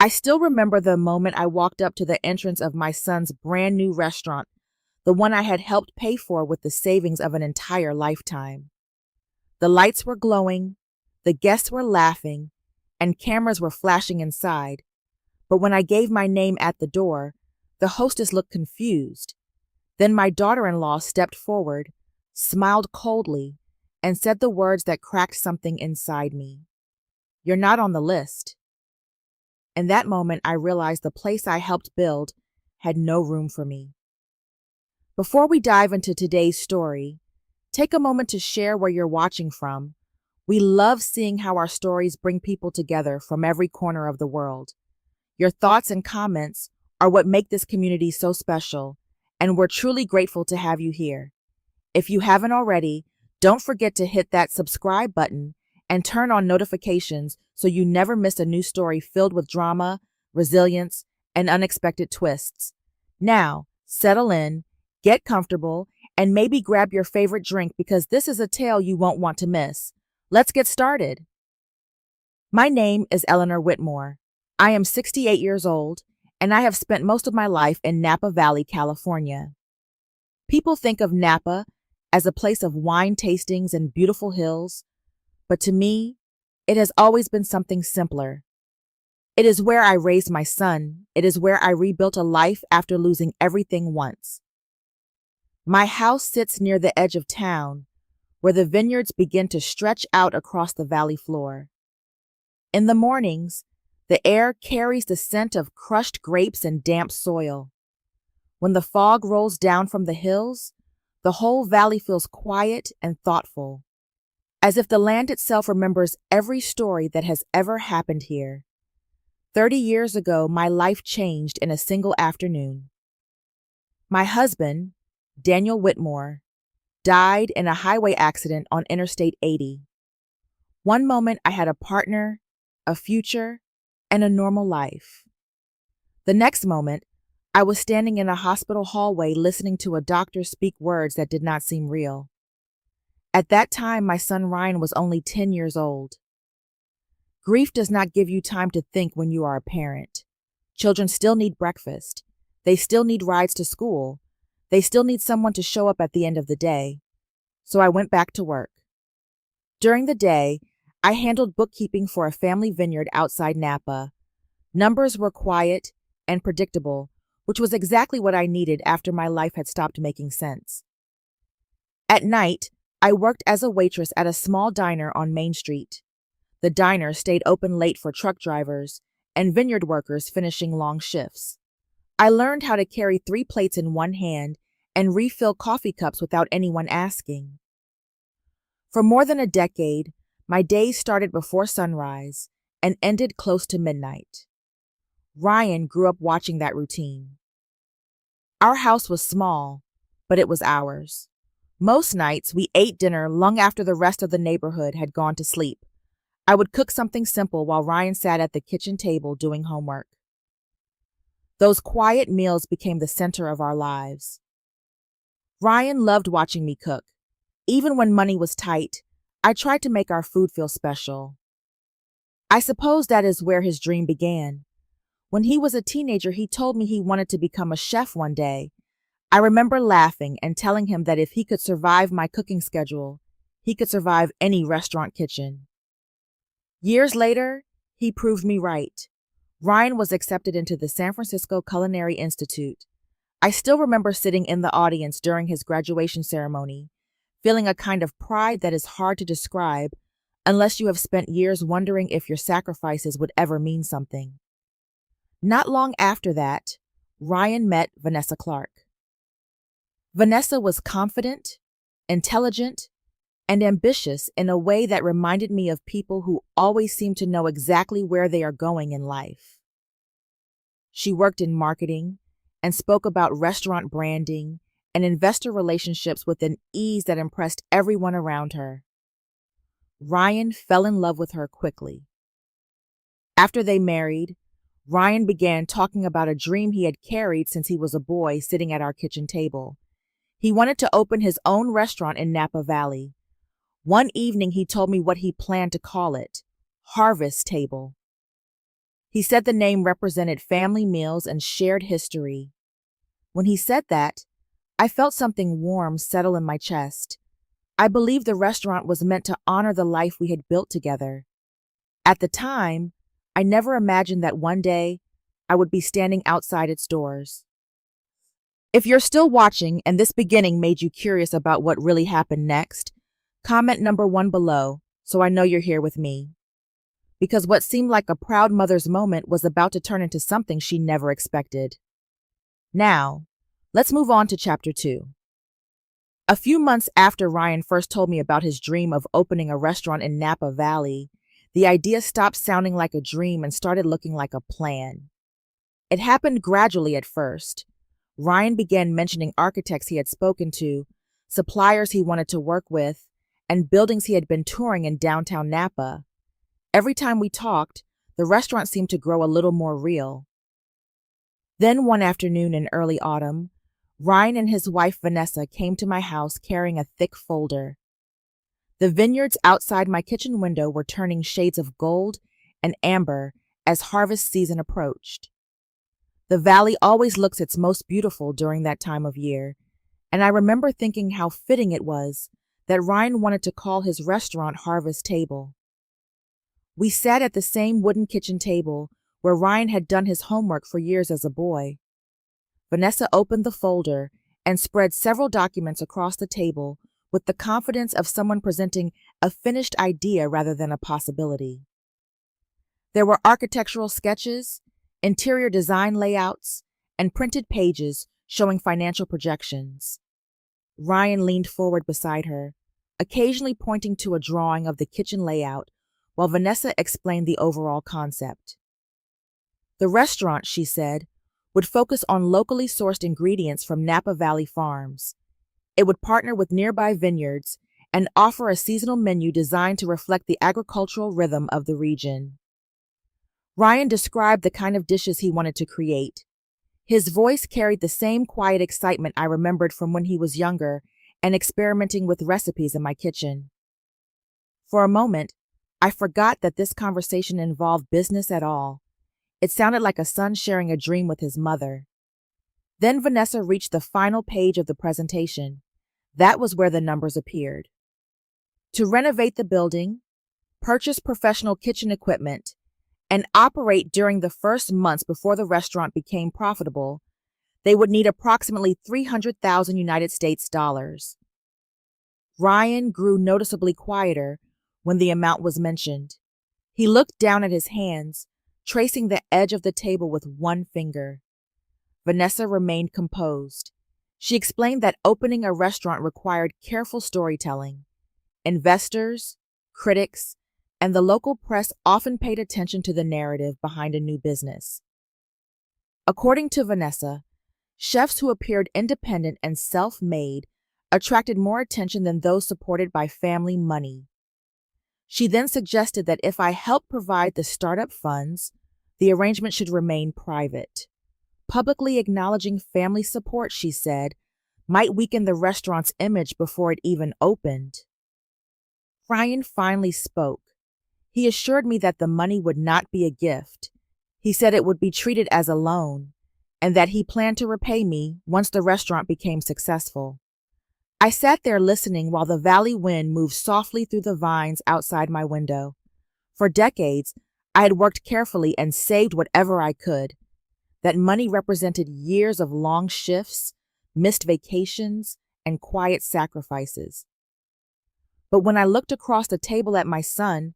I still remember the moment I walked up to the entrance of my son's brand new restaurant, the one I had helped pay for with the savings of an entire lifetime. The lights were glowing, the guests were laughing, and cameras were flashing inside. But when I gave my name at the door, the hostess looked confused. Then my daughter-in-law stepped forward, smiled coldly, and said the words that cracked something inside me. "You're not on the list." In that moment, I realized the place I helped build had no room for me. Before we dive into today's story, take a moment to share where you're watching from. We love seeing how our stories bring people together from every corner of the world. Your thoughts and comments are what make this community so special, and we're truly grateful to have you here. If you haven't already, don't forget to hit that subscribe button and turn on notifications so you never miss a new story filled with drama, resilience, and unexpected twists. Now, settle in, get comfortable, and maybe grab your favorite drink because this is a tale you won't want to miss. Let's get started. My name is Eleanor Whitmore. I am 68 years old, and I have spent most of my life in Napa Valley, California. People think of Napa as a place of wine tastings and beautiful hills, but to me, it has always been something simpler. It is where I raised my son. It is where I rebuilt a life after losing everything once. My house sits near the edge of town, where the vineyards begin to stretch out across the valley floor. In the mornings, the air carries the scent of crushed grapes and damp soil. When the fog rolls down from the hills, the whole valley feels quiet and thoughtful, as if the land itself remembers every story that has ever happened here. 30 years ago, my life changed in a single afternoon. My husband, Daniel Whitmore, died in a highway accident on Interstate 80. One moment I had a partner, a future, and a normal life. The next moment, I was standing in a hospital hallway listening to a doctor speak words that did not seem real. At that time, my son Ryan was only 10 years old. Grief does not give you time to think when you are a parent. Children still need breakfast. They still need rides to school. They still need someone to show up at the end of the day. So I went back to work. During the day, I handled bookkeeping for a family vineyard outside Napa. Numbers were quiet and predictable, which was exactly what I needed after my life had stopped making sense. At night, I worked as a waitress at a small diner on Main Street. The diner stayed open late for truck drivers and vineyard workers finishing long shifts. I learned how to carry 3 plates in one hand and refill coffee cups without anyone asking. For more than a decade, my days started before sunrise and ended close to midnight. Ryan grew up watching that routine. Our house was small, but it was ours. Most nights, we ate dinner long after the rest of the neighborhood had gone to sleep. I would cook something simple while Ryan sat at the kitchen table doing homework. Those quiet meals became the center of our lives. Ryan loved watching me cook. Even when money was tight, I tried to make our food feel special. I suppose that is where his dream began. When he was a teenager, he told me he wanted to become a chef one day. I remember laughing and telling him that if he could survive my cooking schedule, he could survive any restaurant kitchen. Years later, he proved me right. Ryan was accepted into the San Francisco Culinary Institute. I still remember sitting in the audience during his graduation ceremony, feeling a kind of pride that is hard to describe unless you have spent years wondering if your sacrifices would ever mean something. Not long after that, Ryan met Vanessa Clark. Vanessa was confident, intelligent, and ambitious in a way that reminded me of people who always seem to know exactly where they are going in life. She worked in marketing and spoke about restaurant branding and investor relationships with an ease that impressed everyone around her. Ryan fell in love with her quickly. After they married, Ryan began talking about a dream he had carried since he was a boy sitting at our kitchen table. He wanted to open his own restaurant in Napa Valley. One evening, he told me what he planned to call it, Harvest Table. He said the name represented family meals and shared history. When he said that, I felt something warm settle in my chest. I believed the restaurant was meant to honor the life we had built together. At the time, I never imagined that one day I would be standing outside its doors. If you're still watching and this beginning made you curious about what really happened next, comment number 1 below so I know you're here with me. Because what seemed like a proud mother's moment was about to turn into something she never expected. Now, let's move on to chapter 2. A few months after Ryan first told me about his dream of opening a restaurant in Napa Valley, the idea stopped sounding like a dream and started looking like a plan. It happened gradually at first. Ryan began mentioning architects he had spoken to, suppliers he wanted to work with, and buildings he had been touring in downtown Napa. Every time we talked, the restaurant seemed to grow a little more real. Then one afternoon in early autumn, Ryan and his wife Vanessa came to my house carrying a thick folder. The vineyards outside my kitchen window were turning shades of gold and amber as harvest season approached. The valley always looks its most beautiful during that time of year, and I remember thinking how fitting it was that Ryan wanted to call his restaurant Harvest Table. We sat at the same wooden kitchen table where Ryan had done his homework for years as a boy. Vanessa opened the folder and spread several documents across the table with the confidence of someone presenting a finished idea rather than a possibility. There were architectural sketches, interior design layouts, and printed pages showing financial projections. Ryan leaned forward beside her, occasionally pointing to a drawing of the kitchen layout while Vanessa explained the overall concept. The restaurant, she said, would focus on locally sourced ingredients from Napa Valley farms. It would partner with nearby vineyards and offer a seasonal menu designed to reflect the agricultural rhythm of the region. Ryan described the kind of dishes he wanted to create. His voice carried the same quiet excitement I remembered from when he was younger and experimenting with recipes in my kitchen. For a moment, I forgot that this conversation involved business at all. It sounded like a son sharing a dream with his mother. Then Vanessa reached the final page of the presentation. That was where the numbers appeared. To renovate the building, purchase professional kitchen equipment, and operate during the first months before the restaurant became profitable, they would need approximately 300,000 United States dollars. Ryan grew noticeably quieter when the amount was mentioned. He looked down at his hands, tracing the edge of the table with one finger. Vanessa remained composed. She explained that opening a restaurant required careful storytelling. Investors, critics, and the local press often paid attention to the narrative behind a new business. According to Vanessa, chefs who appeared independent and self-made attracted more attention than those supported by family money. She then suggested that if I helped provide the startup funds, the arrangement should remain private. Publicly acknowledging family support, she said, might weaken the restaurant's image before it even opened. Ryan finally spoke. He assured me that the money would not be a gift. He said it would be treated as a loan, and that he planned to repay me once the restaurant became successful. I sat there listening while the valley wind moved softly through the vines outside my window. For decades, I had worked carefully and saved whatever I could. That money represented years of long shifts, missed vacations, and quiet sacrifices. But when I looked across the table at my son,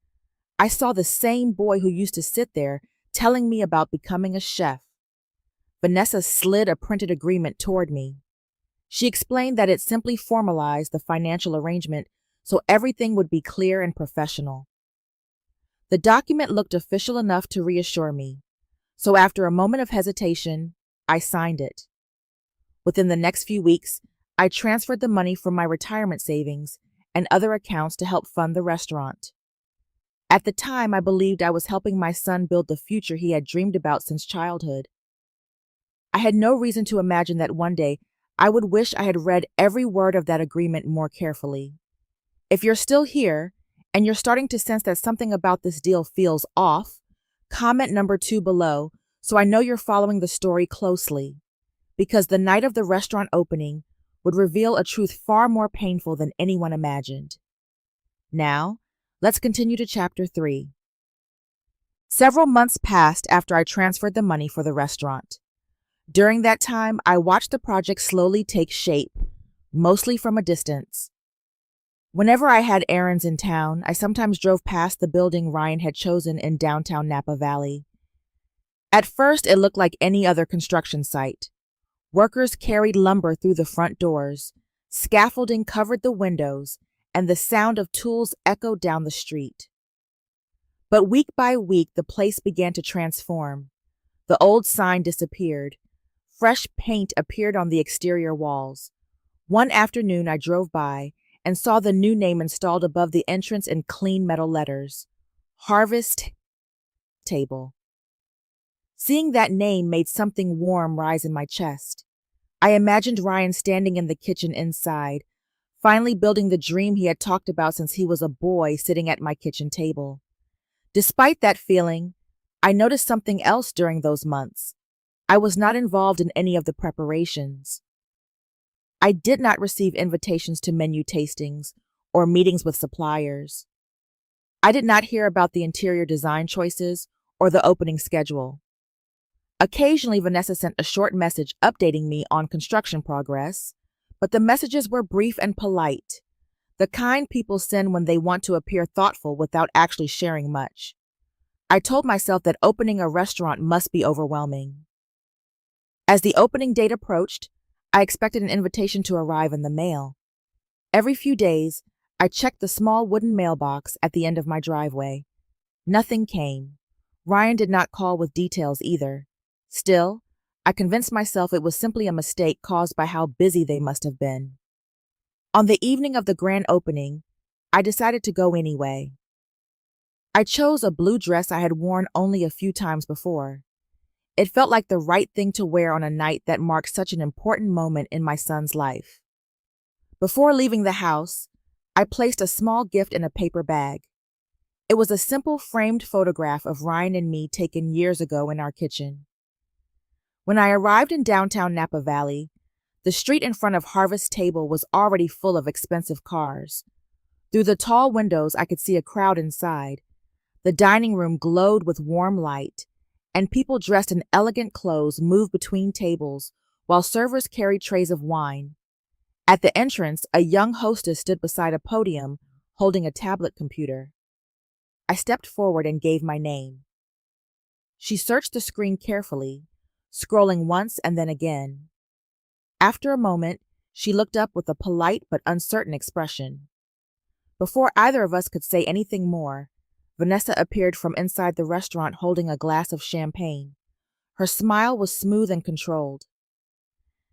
I saw the same boy who used to sit there telling me about becoming a chef. Vanessa slid a printed agreement toward me. She explained that it simply formalized the financial arrangement so everything would be clear and professional. The document looked official enough to reassure me, so after a moment of hesitation, I signed it. Within the next few weeks, I transferred the money from my retirement savings and other accounts to help fund the restaurant. At the time, I believed I was helping my son build the future he had dreamed about since childhood. I had no reason to imagine that one day I would wish I had read every word of that agreement more carefully. If you're still here, and you're starting to sense that something about this deal feels off, Comment number 2 below so I know you're following the story closely, because the night of the restaurant opening would reveal a truth far more painful than anyone imagined. Now, let's continue to Chapter 3. Several months passed after I transferred the money for the restaurant. During that time, I watched the project slowly take shape, mostly from a distance. Whenever I had errands in town, I sometimes drove past the building Ryan had chosen in downtown Napa Valley. At first, it looked like any other construction site. Workers carried lumber through the front doors, scaffolding covered the windows, and the sound of tools echoed down the street. But week by week, the place began to transform. The old sign disappeared. Fresh paint appeared on the exterior walls. One afternoon, I drove by and saw the new name installed above the entrance in clean metal letters: Harvest Table. Seeing that name made something warm rise in my chest. I imagined Ryan standing in the kitchen inside, finally building the dream he had talked about since he was a boy sitting at my kitchen table. Despite that feeling, I noticed something else during those months. I was not involved in any of the preparations. I did not receive invitations to menu tastings or meetings with suppliers. I did not hear about the interior design choices or the opening schedule. Occasionally, Vanessa sent a short message updating me on construction progress, but the messages were brief and polite, the kind people send when they want to appear thoughtful without actually sharing much. I told myself that opening a restaurant must be overwhelming. As the opening date approached, I expected an invitation to arrive in the mail. Every few days, I checked the small wooden mailbox at the end of my driveway. Nothing came. Ryan did not call with details either. Still, I convinced myself it was simply a mistake caused by how busy they must have been. On the evening of the grand opening, I decided to go anyway. I chose a blue dress I had worn only a few times before. It felt like the right thing to wear on a night that marked such an important moment in my son's life. Before leaving the house, I placed a small gift in a paper bag. It was a simple framed photograph of Ryan and me taken years ago in our kitchen. When I arrived in downtown Napa Valley, the street in front of Harvest Table was already full of expensive cars. Through the tall windows, I could see a crowd inside. The dining room glowed with warm light, and people dressed in elegant clothes moved between tables while servers carried trays of wine. At the entrance, a young hostess stood beside a podium holding a tablet computer. I stepped forward and gave my name. She searched the screen carefully, scrolling once and then again. After a moment, she looked up with a polite but uncertain expression. Before either of us could say anything more, Vanessa appeared from inside the restaurant holding a glass of champagne. Her smile was smooth and controlled.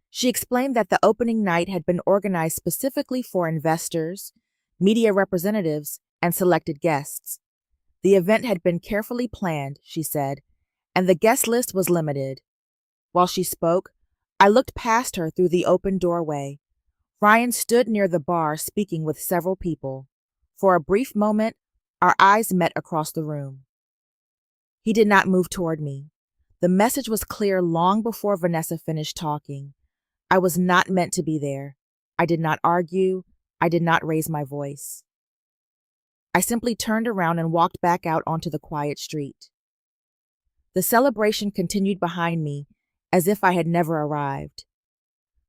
She explained that the opening night had been organized specifically for investors, media representatives, and selected guests. The event had been carefully planned, she said, and the guest list was limited. While she spoke, I looked past her through the open doorway. Ryan stood near the bar speaking with several people. For a brief moment, our eyes met across the room. He did not move toward me. The message was clear long before Vanessa finished talking. I was not meant to be there. I did not argue. I did not raise my voice. I simply turned around and walked back out onto the quiet street. The celebration continued behind me, as if I had never arrived.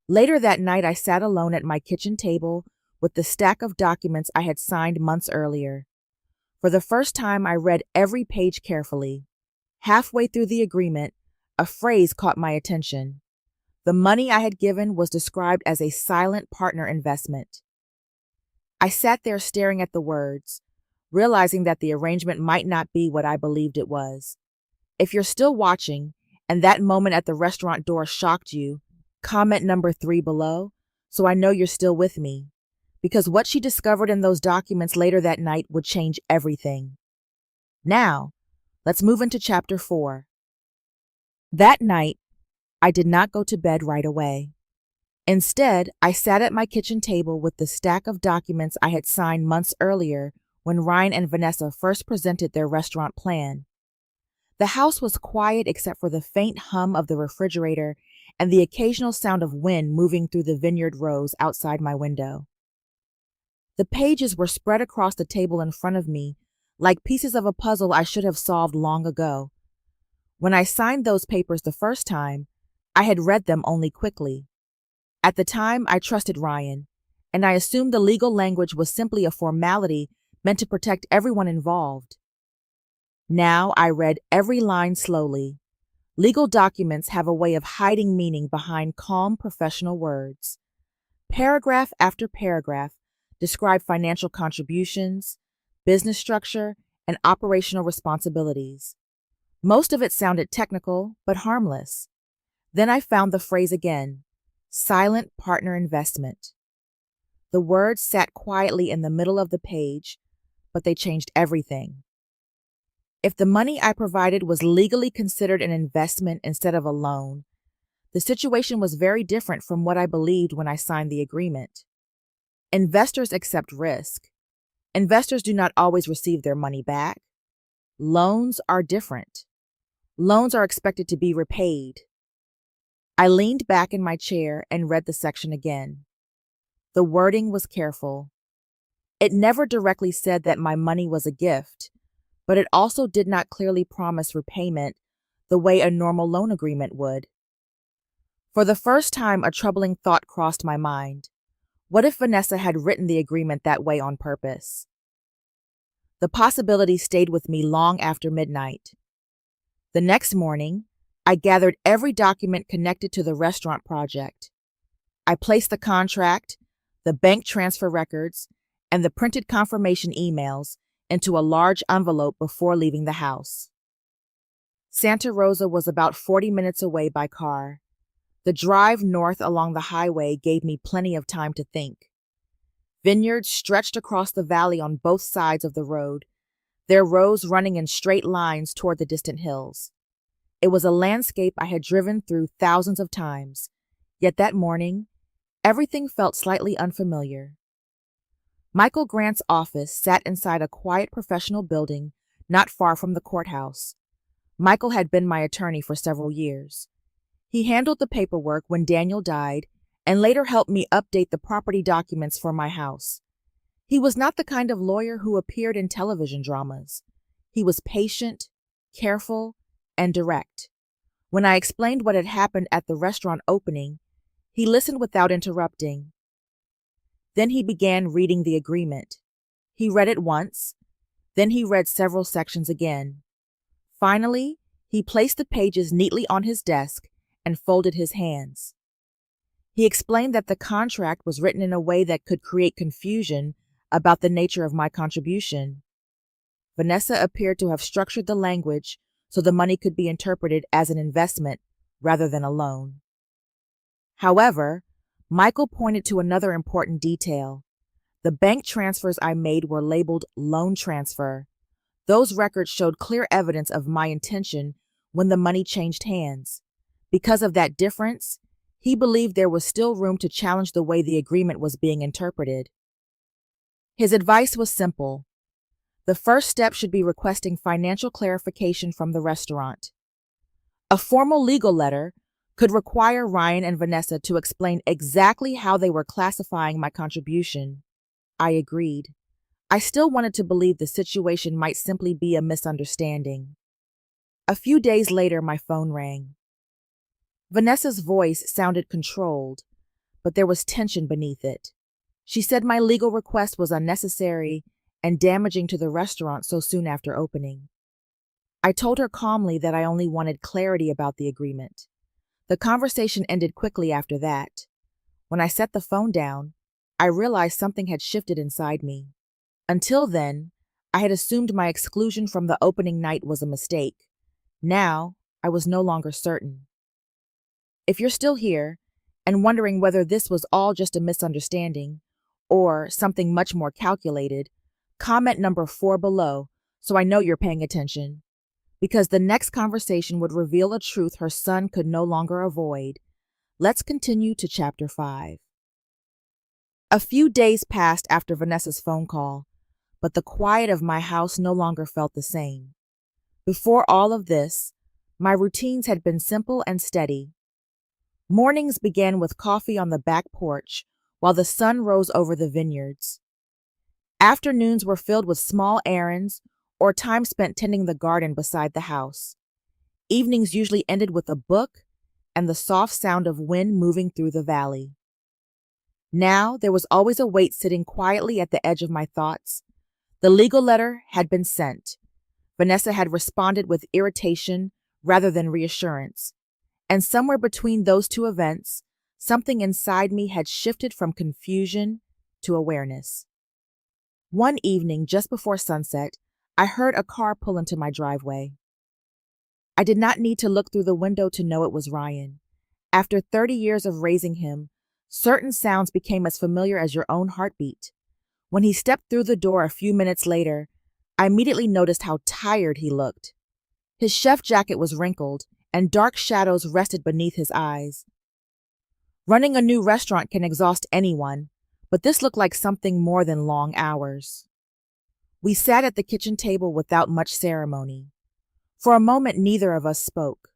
Later that night, I sat alone at my kitchen table with the stack of documents I had signed months earlier. For the first time, I read every page carefully. Halfway through the agreement, a phrase caught my attention. The money I had given was described as a silent partner investment. I sat there staring at the words, realizing that the arrangement might not be what I believed it was. If you're still watching, and that moment at the restaurant door shocked you, comment number 3 below, so I know you're still with me. Because what she discovered in those documents later that night would change everything. Now, let's move into Chapter 4. That night, I did not go to bed right away. Instead, I sat at my kitchen table with the stack of documents I had signed months earlier when Ryan and Vanessa first presented their restaurant plan. The house was quiet except for the faint hum of the refrigerator and the occasional sound of wind moving through the vineyard rows outside my window. The pages were spread across the table in front of me, like pieces of a puzzle I should have solved long ago. When I signed those papers the first time, I had read them only quickly. At the time, I trusted Ryan, and I assumed the legal language was simply a formality meant to protect everyone involved. Now I read every line slowly. Legal documents have a way of hiding meaning behind calm professional words. Paragraph after paragraph describe financial contributions, business structure, and operational responsibilities. Most of it sounded technical, but harmless. Then I found the phrase again, silent partner investment. The words sat quietly in the middle of the page, but they changed everything. If the money I provided was legally considered an investment instead of a loan, the situation was very different from what I believed when I signed the agreement. Investors accept risk. Investors do not always receive their money back. Loans are different. Loans are expected to be repaid. I leaned back in my chair and read the section again. The wording was careful. It never directly said that my money was a gift, but it also did not clearly promise repayment the way a normal loan agreement would. For the first time, a troubling thought crossed my mind. What if Vanessa had written the agreement that way on purpose? The possibility stayed with me long after midnight. The next morning, I gathered every document connected to the restaurant project. I placed the contract, the bank transfer records, and the printed confirmation emails into a large envelope before leaving the house. Santa Rosa was about 40 minutes away by car. The drive north along the highway gave me plenty of time to think. Vineyards stretched across the valley on both sides of the road, their rows running in straight lines toward the distant hills. It was a landscape I had driven through thousands of times, yet that morning, everything felt slightly unfamiliar. Michael Grant's office sat inside a quiet professional building not far from the courthouse. Michael had been my attorney for several years. He handled the paperwork when Daniel died and later helped me update the property documents for my house. He was not the kind of lawyer who appeared in television dramas. He was patient, careful, and direct. When I explained what had happened at the restaurant opening, he listened without interrupting. Then he began reading the agreement. He read it once, then he read several sections again. Finally, he placed the pages neatly on his desk and folded his hands. He explained that the contract was written in a way that could create confusion about the nature of my contribution. Vanessa appeared to have structured the language so the money could be interpreted as an investment rather than a loan. However, Michael pointed to another important detail. The bank transfers I made were labeled loan transfer. Those records showed clear evidence of my intention when the money changed hands. Because of that difference, he believed there was still room to challenge the way the agreement was being interpreted. His advice was simple. The first step should be requesting financial clarification from the restaurant. A formal legal letter could require Ryan and Vanessa to explain exactly how they were classifying my contribution. I agreed. I still wanted to believe the situation might simply be a misunderstanding. A few days later, my phone rang. Vanessa's voice sounded controlled, but there was tension beneath it. She said my legal request was unnecessary and damaging to the restaurant so soon after opening. I told her calmly that I only wanted clarity about the agreement. The conversation ended quickly after that. When I set the phone down, I realized something had shifted inside me. Until then, I had assumed my exclusion from the opening night was a mistake. Now, I was no longer certain. If you're still here and wondering whether this was all just a misunderstanding or something much more calculated, comment number 4 below so I know you're paying attention. Because the next conversation would reveal a truth her son could no longer avoid. Let's continue to Chapter 5. A few days passed after Vanessa's phone call, but the quiet of my house no longer felt the same. Before all of this, my routines had been simple and steady. Mornings began with coffee on the back porch while the sun rose over the vineyards. Afternoons were filled with small errands or time spent tending the garden beside the house. Evenings usually ended with a book and the soft sound of wind moving through the valley. Now there was always a weight sitting quietly at the edge of my thoughts. The legal letter had been sent. Vanessa had responded with irritation rather than reassurance. And somewhere between those two events, something inside me had shifted from confusion to awareness. One evening, just before sunset, I heard a car pull into my driveway. I did not need to look through the window to know it was Ryan. After 30 years of raising him, certain sounds became as familiar as your own heartbeat. When he stepped through the door a few minutes later, I immediately noticed how tired he looked. His chef jacket was wrinkled, and dark shadows rested beneath his eyes. Running a new restaurant can exhaust anyone, but this looked like something more than long hours. We sat at the kitchen table without much ceremony. For a moment, neither of us spoke.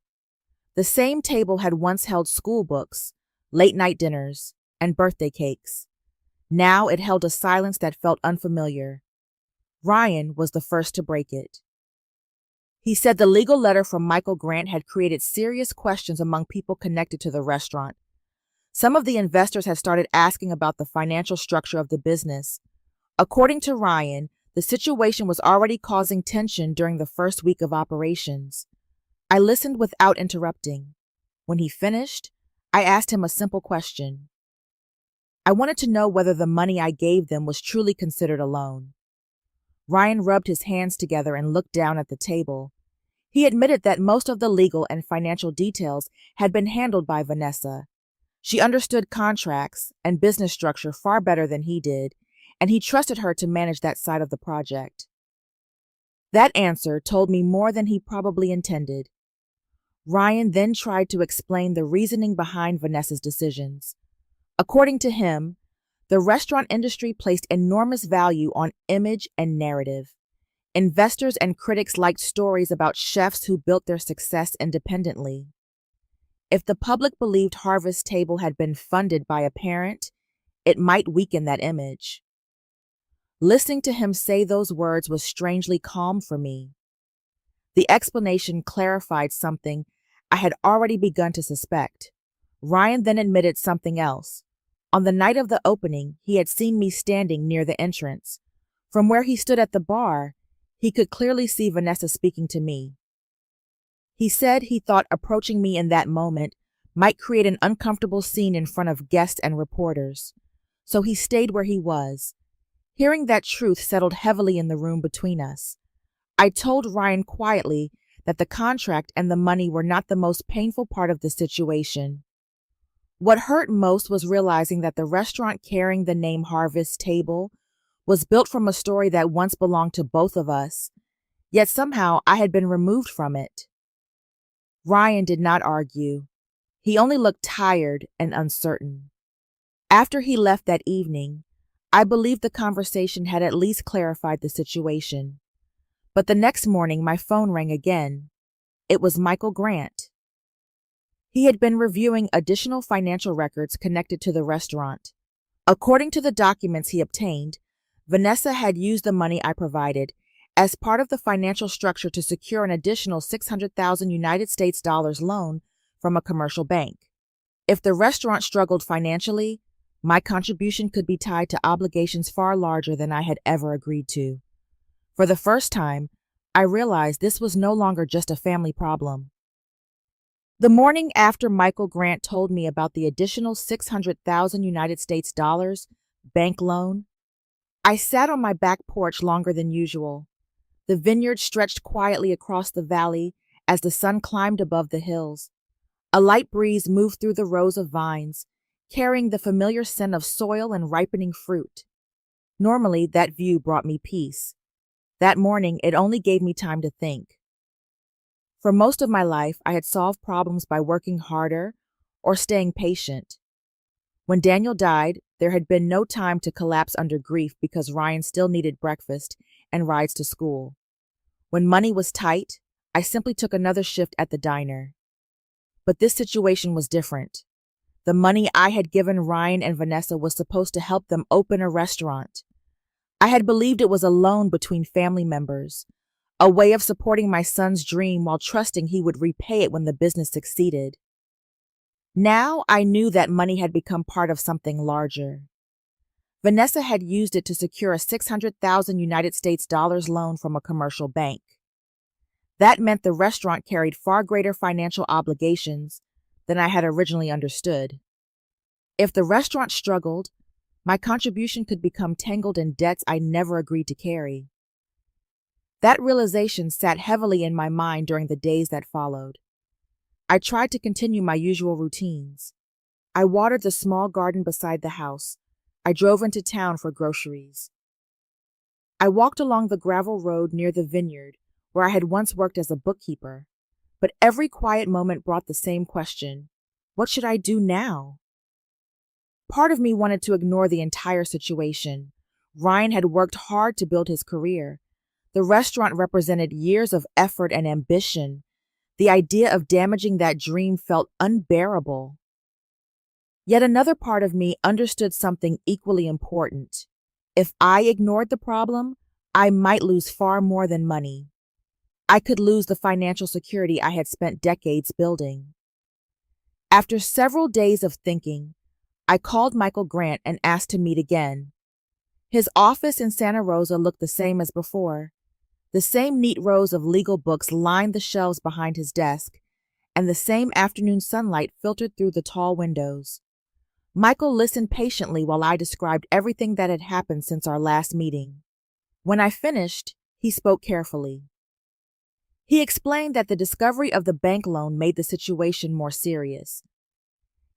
The same table had once held school books, late-night dinners, and birthday cakes. Now it held a silence that felt unfamiliar. Ryan was the first to break it. He said the legal letter from Michael Grant had created serious questions among people connected to the restaurant. Some of the investors had started asking about the financial structure of the business. According to Ryan, the situation was already causing tension during the first week of operations. I listened without interrupting. When he finished, I asked him a simple question. I wanted to know whether the money I gave them was truly considered a loan. Ryan rubbed his hands together and looked down at the table. He admitted that most of the legal and financial details had been handled by Vanessa. She understood contracts and business structure far better than he did, and he trusted her to manage that side of the project. That answer told me more than he probably intended. Ryan then tried to explain the reasoning behind Vanessa's decisions. According to him, the restaurant industry placed enormous value on image and narrative. Investors and critics liked stories about chefs who built their success independently. If the public believed Harvest Table had been funded by a parent, it might weaken that image. Listening to him say those words was strangely calm for me. The explanation clarified something I had already begun to suspect. Ryan then admitted something else. On the night of the opening, he had seen me standing near the entrance. From where he stood at the bar, he could clearly see Vanessa speaking to me. He said he thought approaching me in that moment might create an uncomfortable scene in front of guests and reporters, so he stayed where he was. Hearing that truth settled heavily in the room between us. I told Ryan quietly that the contract and the money were not the most painful part of the situation. What hurt most was realizing that the restaurant carrying the name Harvest Table was built from a story that once belonged to both of us, yet somehow I had been removed from it. Ryan did not argue. He only looked tired and uncertain. After he left that evening, I believed the conversation had at least clarified the situation. But the next morning, my phone rang again. It was Michael Grant. He had been reviewing additional financial records connected to the restaurant. According to the documents he obtained, Vanessa had used the money I provided as part of the financial structure to secure an additional $600,000 United States dollars loan from a commercial bank. If the restaurant struggled financially, my contribution could be tied to obligations far larger than I had ever agreed to. For the first time, I realized this was no longer just a family problem. The morning after Michael Grant told me about the additional $600,000 United States dollars bank loan, I sat on my back porch longer than usual. The vineyard stretched quietly across the valley as the sun climbed above the hills. A light breeze moved through the rows of vines, carrying the familiar scent of soil and ripening fruit. Normally, that view brought me peace. That morning, it only gave me time to think. For most of my life, I had solved problems by working harder or staying patient. When Daniel died, there had been no time to collapse under grief because Ryan still needed breakfast and rides to school. When money was tight, I simply took another shift at the diner. But this situation was different. The money I had given Ryan and Vanessa was supposed to help them open a restaurant. I had believed it was a loan between family members, a way of supporting my son's dream while trusting he would repay it when the business succeeded. Now I knew that money had become part of something larger. Vanessa had used it to secure a 600,000 United States dollars loan from a commercial bank. That meant the restaurant carried far greater financial obligations than I had originally understood. If the restaurant struggled, my contribution could become tangled in debts I never agreed to carry. That realization sat heavily in my mind during the days that followed. I tried to continue my usual routines. I watered the small garden beside the house. I drove into town for groceries. I walked along the gravel road near the vineyard where I had once worked as a bookkeeper, but every quiet moment brought the same question: what should I do now? Part of me wanted to ignore the entire situation. Ryan had worked hard to build his career. The restaurant represented years of effort and ambition. The idea of damaging that dream felt unbearable. Yet another part of me understood something equally important. If I ignored the problem, I might lose far more than money. I could lose the financial security I had spent decades building. After several days of thinking, I called Michael Grant and asked to meet again. His office in Santa Rosa looked the same as before. The same neat rows of legal books lined the shelves behind his desk, and the same afternoon sunlight filtered through the tall windows. Michael listened patiently while I described everything that had happened since our last meeting. When I finished, he spoke carefully. He explained that the discovery of the bank loan made the situation more serious.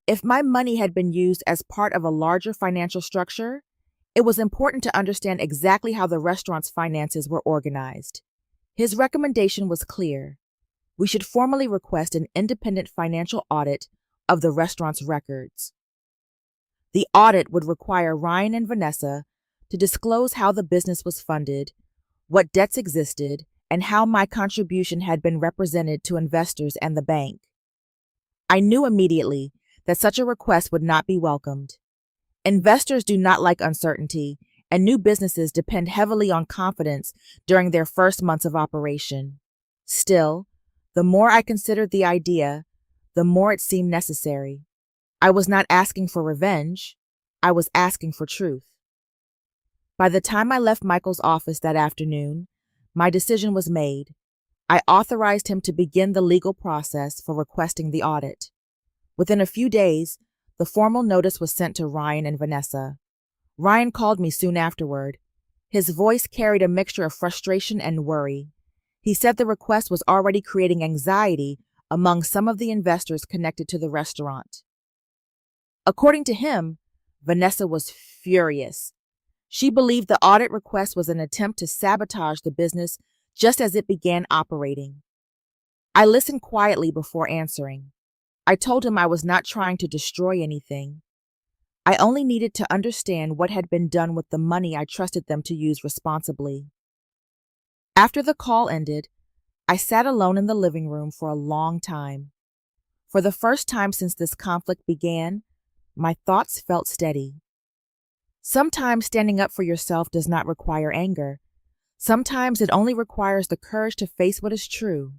If my money had been used as part of a larger financial structure, it was important to understand exactly how the restaurant's finances were organized. His recommendation was clear. We should formally request an independent financial audit of the restaurant's records. The audit would require Ryan and Vanessa to disclose how the business was funded, what debts existed, and how my contribution had been represented to investors and the bank. I knew immediately that such a request would not be welcomed. Investors do not like uncertainty, and new businesses depend heavily on confidence during their first months of operation. Still, the more I considered the idea, the more it seemed necessary. I was not asking for revenge. I was asking for truth. By the time I left Michael's office that afternoon, my decision was made. I authorized him to begin the legal process for requesting the audit. Within a few days, the formal notice was sent to Ryan and Vanessa. Ryan called me soon afterward. His voice carried a mixture of frustration and worry. He said the request was already creating anxiety among some of the investors connected to the restaurant. According to him, Vanessa was furious. She believed the audit request was an attempt to sabotage the business just as it began operating. I listened quietly before answering. I told him I was not trying to destroy anything. I only needed to understand what had been done with the money I trusted them to use responsibly. After the call ended, I sat alone in the living room for a long time. For the first time since this conflict began, my thoughts felt steady. Sometimes standing up for yourself does not require anger. Sometimes it only requires the courage to face what is true.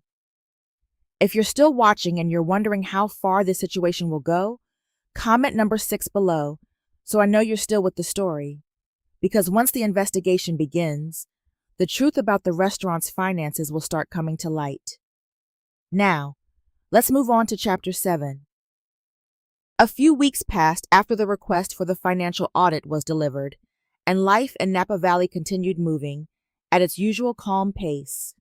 If you're still watching and you're wondering how far this situation will go, comment number 6 below so I know you're still with the story. Because once the investigation begins, the truth about the restaurant's finances will start coming to light. Now, let's move on to Chapter 7. A few weeks passed after the request for the financial audit was delivered, and life in Napa Valley continued moving at its usual calm pace.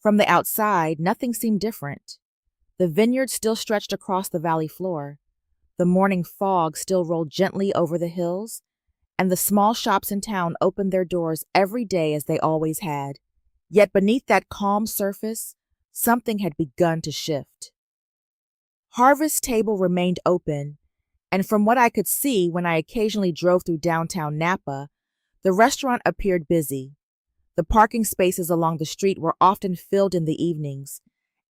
From the outside, nothing seemed different. The vineyard still stretched across the valley floor. The morning fog still rolled gently over the hills, and the small shops in town opened their doors every day as they always had. Yet beneath that calm surface, something had begun to shift. Harvest Table remained open, and from what I could see when I occasionally drove through downtown Napa, the restaurant appeared busy. The parking spaces along the street were often filled in the evenings,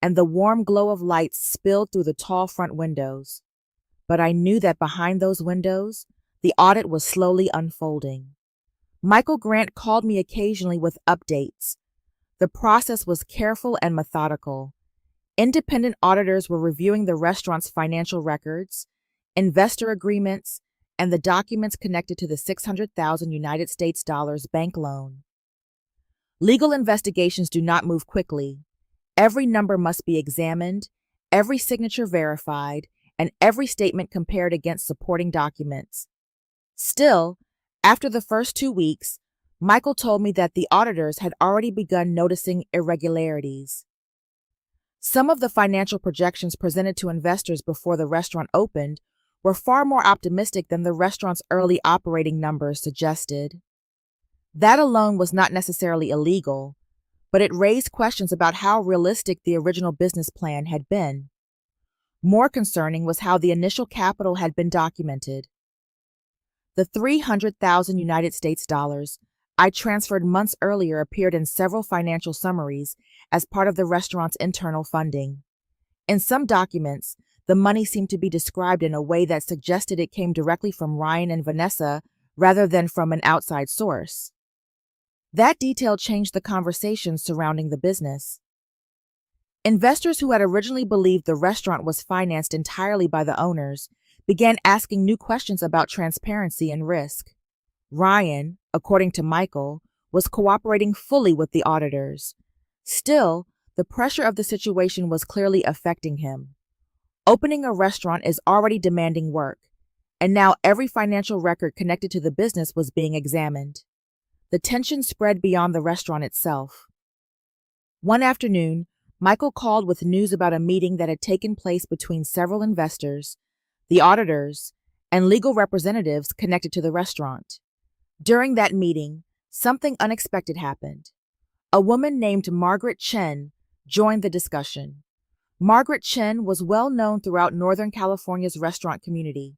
and the warm glow of lights spilled through the tall front windows. But I knew that behind those windows, the audit was slowly unfolding. Michael Grant called me occasionally with updates. The process was careful and methodical. Independent auditors were reviewing the restaurant's financial records, investor agreements, and the documents connected to the 600,000 United States dollars bank loan. Legal investigations do not move quickly. Every number must be examined, every signature verified, and every statement compared against supporting documents. Still, after the first 2 weeks, Michael told me that the auditors had already begun noticing irregularities. Some of the financial projections presented to investors before the restaurant opened were far more optimistic than the restaurant's early operating numbers suggested. That alone was not necessarily illegal, but it raised questions about how realistic the original business plan had been. More concerning was how the initial capital had been documented. The 300,000 United States dollars I transferred months earlier appeared in several financial summaries as part of the restaurant's internal funding. In some documents, the money seemed to be described in a way that suggested it came directly from Ryan and Vanessa rather than from an outside source. That detail changed the conversation surrounding the business. Investors who had originally believed the restaurant was financed entirely by the owners began asking new questions about transparency and risk. Ryan, according to Michael, was cooperating fully with the auditors. Still, the pressure of the situation was clearly affecting him. Opening a restaurant is already demanding work, and now every financial record connected to the business was being examined. The tension spread beyond the restaurant itself. One afternoon, Michael called with news about a meeting that had taken place between several investors, the auditors, and legal representatives connected to the restaurant. During that meeting, something unexpected happened. A woman named Margaret Chen joined the discussion. Margaret Chen was well known throughout Northern California's restaurant community.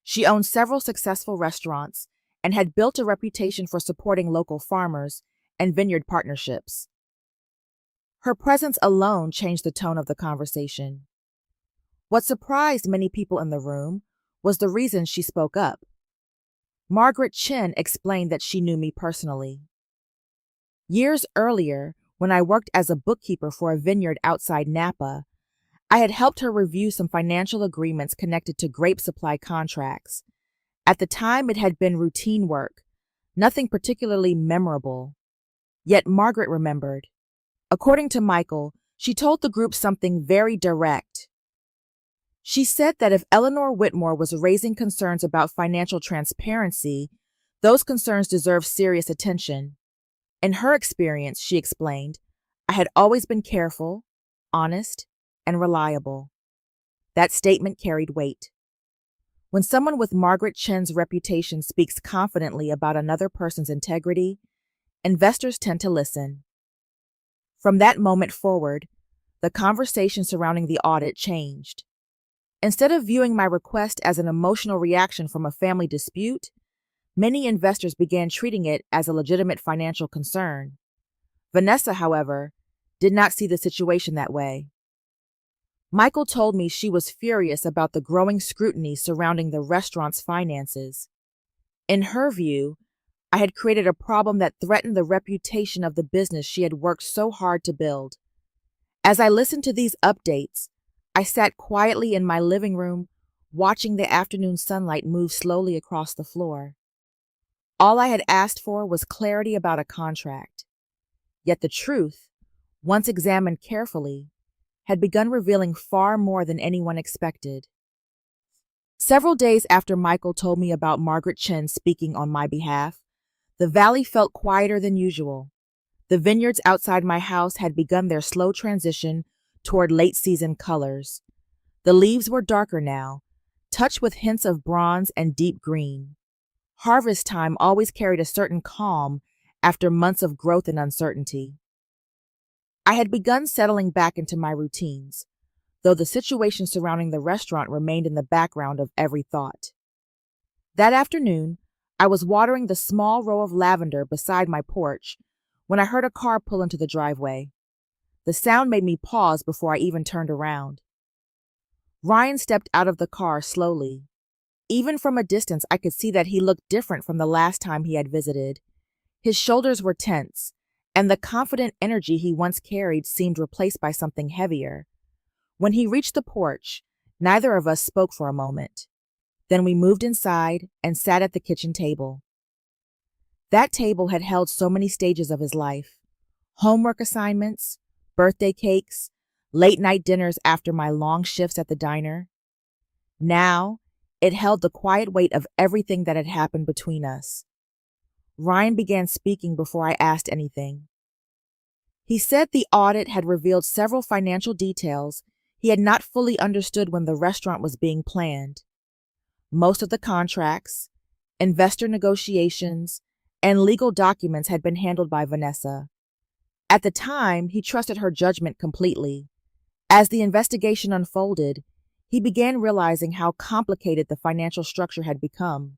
She owned several successful restaurants and had built a reputation for supporting local farmers and vineyard partnerships. Her presence alone changed the tone of the conversation. What surprised many people in the room was the reason she spoke up. Margaret Chen explained that she knew me personally. Years earlier, when I worked as a bookkeeper for a vineyard outside Napa, I had helped her review some financial agreements connected to grape supply contracts. At the time, it had been routine work, nothing particularly memorable. Yet Margaret remembered. According to Michael, she told the group something very direct. She said that if Eleanor Whitmore was raising concerns about financial transparency, those concerns deserved serious attention. In her experience, she explained, I had always been careful, honest, and reliable. That statement carried weight. When someone with Margaret Chen's reputation speaks confidently about another person's integrity, investors tend to listen. From that moment forward, the conversation surrounding the audit changed. Instead of viewing my request as an emotional reaction from a family dispute, many investors began treating it as a legitimate financial concern. Vanessa, however, did not see the situation that way. Michael told me she was furious about the growing scrutiny surrounding the restaurant's finances. In her view, I had created a problem that threatened the reputation of the business she had worked so hard to build. As I listened to these updates, I sat quietly in my living room, watching the afternoon sunlight move slowly across the floor. All I had asked for was clarity about a contract. Yet the truth, once examined carefully, had begun revealing far more than anyone expected. Several days after Michael told me about Margaret Chen speaking on my behalf, the valley felt quieter than usual. The vineyards outside my house had begun their slow transition toward late-season colors. The leaves were darker now, touched with hints of bronze and deep green. Harvest time always carried a certain calm after months of growth and uncertainty. I had begun settling back into my routines, though the situation surrounding the restaurant remained in the background of every thought. That afternoon, I was watering the small row of lavender beside my porch when I heard a car pull into the driveway. The sound made me pause before I even turned around. Ryan stepped out of the car slowly. Even from a distance, I could see that he looked different from the last time he had visited. His shoulders were tense, and the confident energy he once carried seemed replaced by something heavier. When he reached the porch, neither of us spoke for a moment. Then we moved inside and sat at the kitchen table. That table had held so many stages of his life: homework assignments, birthday cakes, late-night dinners after my long shifts at the diner. Now, it held the quiet weight of everything that had happened between us. Ryan began speaking before I asked anything. He said the audit had revealed several financial details he had not fully understood when the restaurant was being planned. Most of the contracts, investor negotiations, and legal documents had been handled by Vanessa. At the time, he trusted her judgment completely. As the investigation unfolded, he began realizing how complicated the financial structure had become.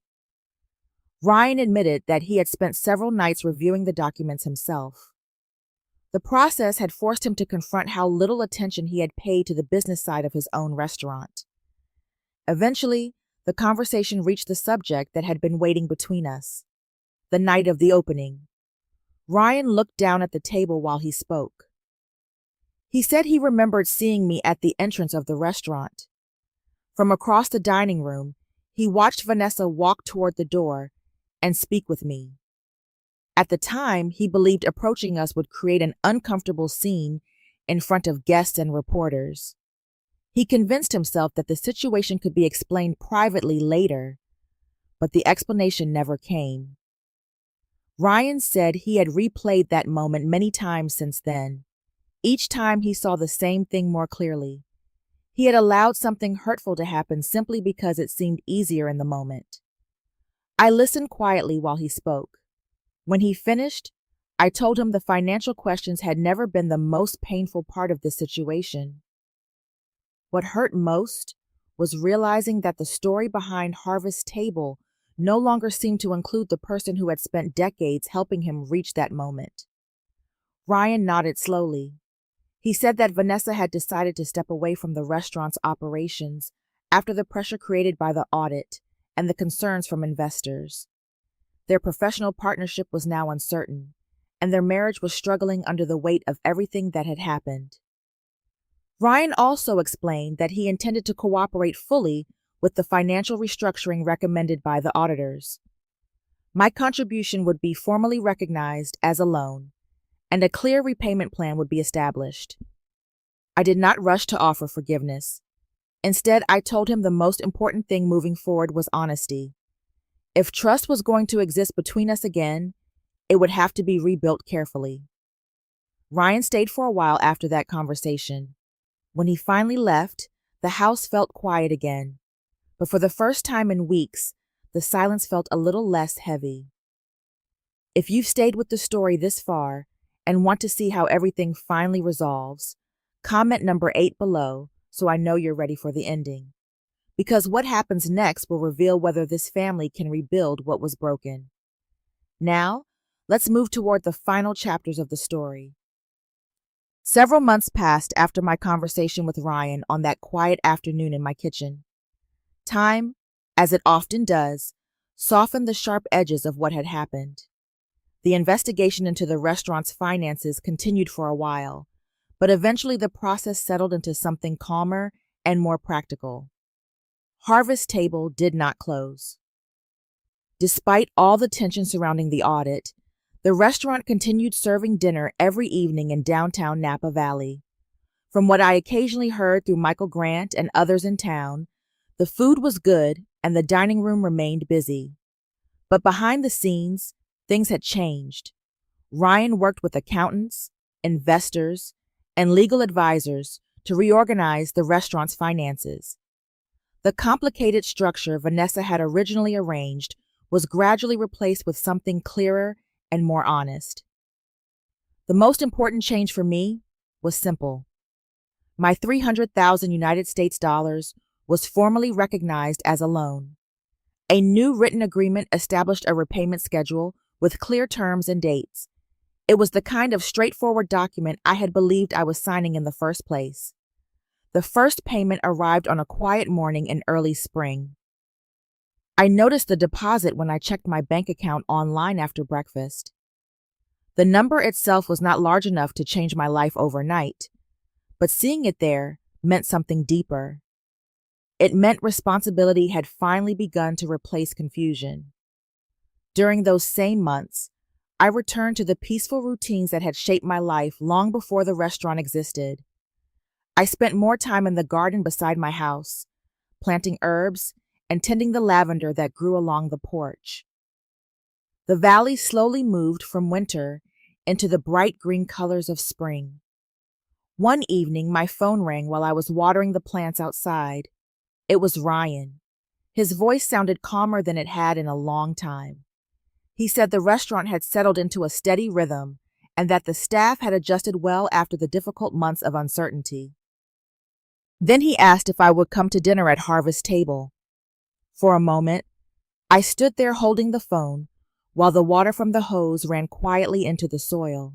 Ryan admitted that he had spent several nights reviewing the documents himself. The process had forced him to confront how little attention he had paid to the business side of his own restaurant. Eventually, the conversation reached the subject that had been waiting between us: the night of the opening. Ryan looked down at the table while he spoke. He said he remembered seeing me at the entrance of the restaurant. From across the dining room, he watched Vanessa walk toward the door and speak with me. At the time, he believed approaching us would create an uncomfortable scene in front of guests and reporters. He convinced himself that the situation could be explained privately later, but the explanation never came. Ryan said he had replayed that moment many times since then. Each time he saw the same thing more clearly. He had allowed something hurtful to happen simply because it seemed easier in the moment. I listened quietly while he spoke. When he finished, I told him the financial questions had never been the most painful part of the situation. What hurt most was realizing that the story behind Harvest's table no longer seemed to include the person who had spent decades helping him reach that moment. Ryan nodded slowly. He said that Vanessa had decided to step away from the restaurant's operations after the pressure created by the audit and the concerns from investors. Their professional partnership was now uncertain, and their marriage was struggling under the weight of everything that had happened. Ryan also explained that he intended to cooperate fully with the financial restructuring recommended by the auditors. My contribution would be formally recognized as a loan, and a clear repayment plan would be established. I did not rush to offer forgiveness. Instead, I told him the most important thing moving forward was honesty. If trust was going to exist between us again, it would have to be rebuilt carefully. Ryan stayed for a while after that conversation. When he finally left, the house felt quiet again. But for the first time in weeks, the silence felt a little less heavy. If you've stayed with the story this far and want to see how everything finally resolves, comment number 8 below so I know you're ready for the ending. Because what happens next will reveal whether this family can rebuild what was broken. Now, let's move toward the final chapters of the story. Several months passed after my conversation with Ryan on that quiet afternoon in my kitchen. Time, as it often does, softened the sharp edges of what had happened. The investigation into the restaurant's finances continued for a while, but eventually the process settled into something calmer and more practical. Harvest's table did not close. Despite all the tension surrounding the audit, the restaurant continued serving dinner every evening in downtown Napa Valley. From what I occasionally heard through Michael Grant and others in town, the food was good and the dining room remained busy. But behind the scenes, things had changed. Ryan worked with accountants, investors, and legal advisors to reorganize the restaurant's finances. The complicated structure Vanessa had originally arranged was gradually replaced with something clearer and more honest. The most important change for me was simple. My 300,000 United States dollars was formally recognized as a loan. A new written agreement established a repayment schedule with clear terms and dates, It was the kind of straightforward document I had believed I was signing in the first place. The first payment arrived on a quiet morning in early spring. I noticed the deposit when I checked my bank account online after breakfast. The number itself was not large enough to change my life overnight, but seeing it there meant something deeper. It meant responsibility had finally begun to replace confusion. During those same months, I returned to the peaceful routines that had shaped my life long before the restaurant existed. I spent more time in the garden beside my house, planting herbs and tending the lavender that grew along the porch. The valley slowly moved from winter into the bright green colors of spring. One evening, my phone rang while I was watering the plants outside. It was Ryan. His voice sounded calmer than it had in a long time. He said the restaurant had settled into a steady rhythm and that the staff had adjusted well after the difficult months of uncertainty. Then he asked if I would come to dinner at Harvest Table. For a moment, I stood there holding the phone while the water from the hose ran quietly into the soil.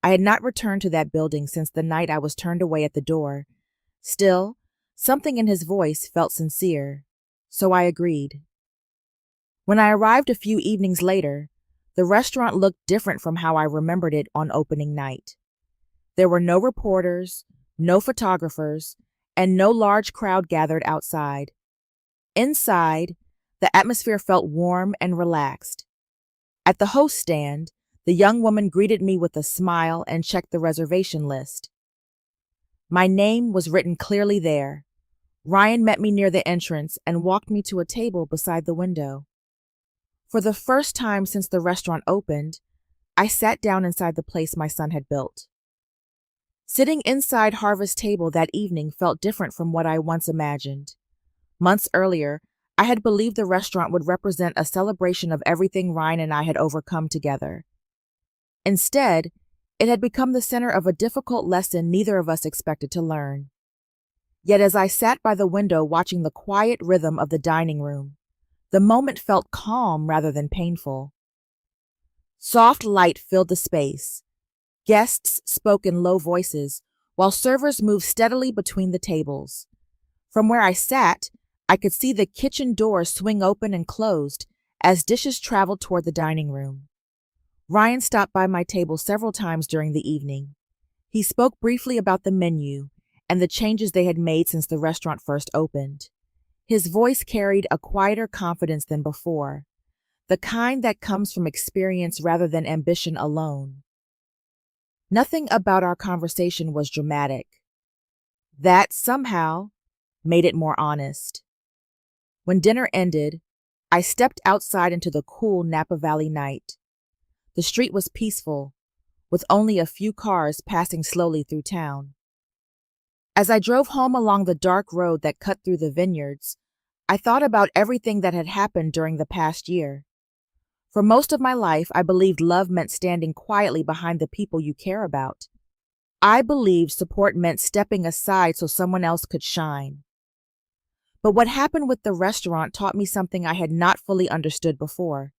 I had not returned to that building since the night I was turned away at the door. Still, something in his voice felt sincere, so I agreed. When I arrived a few evenings later, the restaurant looked different from how I remembered it on opening night. There were no reporters, no photographers, and no large crowd gathered outside. Inside, the atmosphere felt warm and relaxed. At the host stand, the young woman greeted me with a smile and checked the reservation list. My name was written clearly there. Ryan met me near the entrance and walked me to a table beside the window. For the first time since the restaurant opened, I sat down inside the place my son had built. Sitting inside Harvest Table that evening felt different from what I once imagined. Months earlier, I had believed the restaurant would represent a celebration of everything Ryan and I had overcome together. Instead, it had become the center of a difficult lesson neither of us expected to learn. Yet as I sat by the window watching the quiet rhythm of the dining room, the moment felt calm rather than painful. Soft light filled the space. Guests spoke in low voices, while servers moved steadily between the tables. From where I sat, I could see the kitchen door swing open and closed as dishes traveled toward the dining room. Ryan stopped by my table several times during the evening. He spoke briefly about the menu and the changes they had made since the restaurant first opened. His voice carried a quieter confidence than before, the kind that comes from experience rather than ambition alone. Nothing about our conversation was dramatic. That somehow made it more honest. When dinner ended, I stepped outside into the cool Napa Valley night. The street was peaceful, with only a few cars passing slowly through town. As I drove home along the dark road that cut through the vineyards, I thought about everything that had happened during the past year. For most of my life, I believed love meant standing quietly behind the people you care about. I believed support meant stepping aside so someone else could shine. But what happened with the restaurant taught me something I had not fully understood before.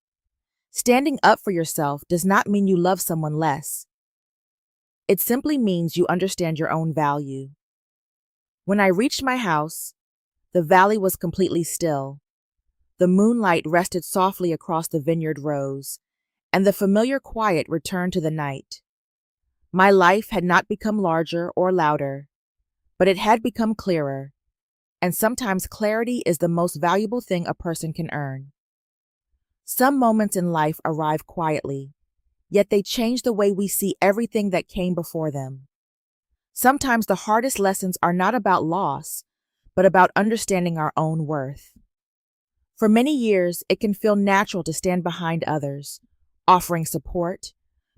Standing up for yourself does not mean you love someone less. It simply means you understand your own value. When I reached my house, the valley was completely still. The moonlight rested softly across the vineyard rows, and the familiar quiet returned to the night. My life had not become larger or louder, but it had become clearer, and sometimes clarity is the most valuable thing a person can earn. Some moments in life arrive quietly, yet they change the way we see everything that came before them. Sometimes the hardest lessons are not about loss, but about understanding our own worth. For many years, it can feel natural to stand behind others, offering support,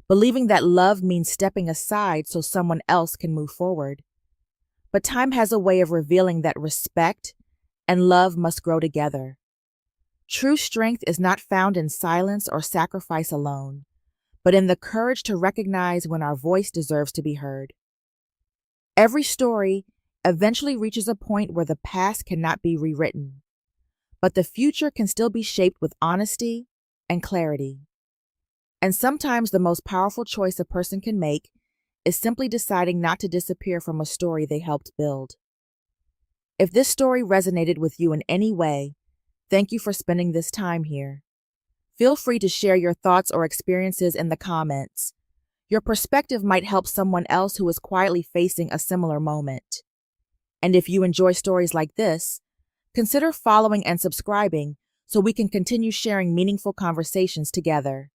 believing that love means stepping aside so someone else can move forward. But time has a way of revealing that respect and love must grow together. True strength is not found in silence or sacrifice alone, but in the courage to recognize when our voice deserves to be heard. Every story eventually reaches a point where the past cannot be rewritten, but the future can still be shaped with honesty and clarity. And sometimes the most powerful choice a person can make is simply deciding not to disappear from a story they helped build. If this story resonated with you in any way, thank you for spending this time here. Feel free to share your thoughts or experiences in the comments. Your perspective might help someone else who is quietly facing a similar moment. And if you enjoy stories like this, consider following and subscribing so we can continue sharing meaningful conversations together.